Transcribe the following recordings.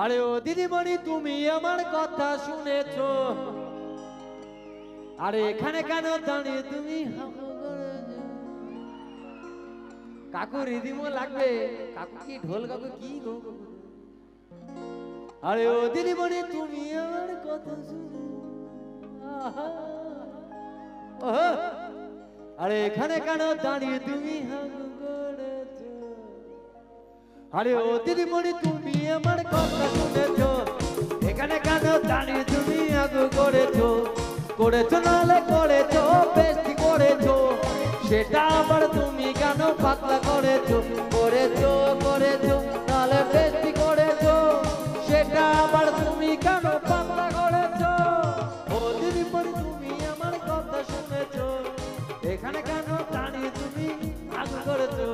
আরে ও দিদিমণি তুমি আমার কথা শুনেছো? আরে এখানে কেন দাঁড়িয়ে তুমি? কাকু রিদিমো লাগবে। কাকু কি ঢোল কাকু কি গো? আরে ও দিদিমণি তুমি আমার কথা শুনে। আরে এখানে কেন দাঁড়িয়ে তুমি হাগু করেছো? আরে ও দিদিমণি তুমি আমার কথা শুনেছো? এখানে কেন দাঁড়িয়ে তুমি হাগু করেছো? করেছো নালে করেছো বেশি করেছো, সেটা আবার তুমি কেন পাতলা করেছো? করেছো করেছো নালে বেশি করেছো, সেটা আবার তুমি কেন পাতলা করেছো? ও দিদিমণি তুমি আমার কথা শুনেছো? এখানে কেন দাঁড়িয়ে তুমি হাগু করেছো?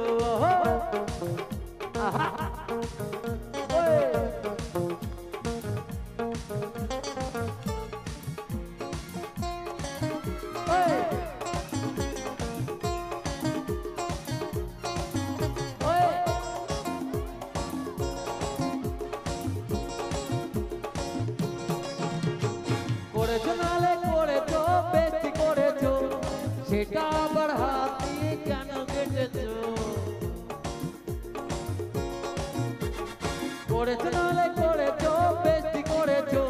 করেছো নালে করেছো বেশি করেছো, সেটা আবার হাত দিয়ে কেন কেটেছো? করেছো নালে করেছো বেশি করেছো,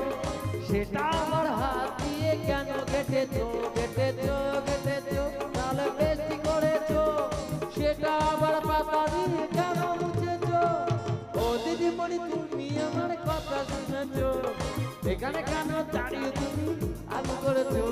সেটা আবার হাত দিয়ে কেন কেটেছো? কেটেছো কেটেছো নালে বেশি করেছো, সেটা আবার পাতা দিয়ে কেন মুছেছো? ও দিদিমণি তুমি আমার কথা শুনেছো? এখানে কেন দাঁড়িয়ে তুমি আলু করেছো?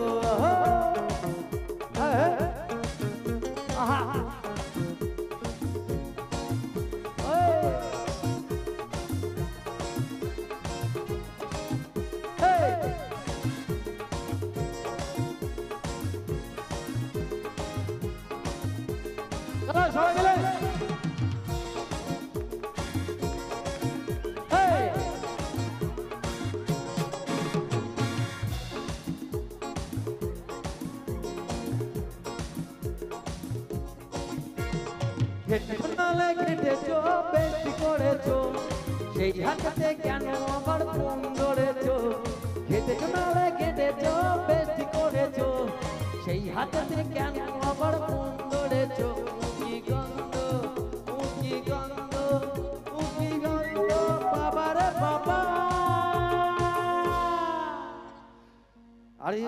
সবাই মিলে নালে কেটেছো বেশি করেছো, সেই হাতে কেন আবার ফোন ধরেছো? কেটেছো নালে কেটেছো বেশি করেছো, সেই হাতে কেন আবার ফোন ধরেছো? কি গন্ধ উকি গন্ধ উকি গন্ধ বাবারে বাবা। আরে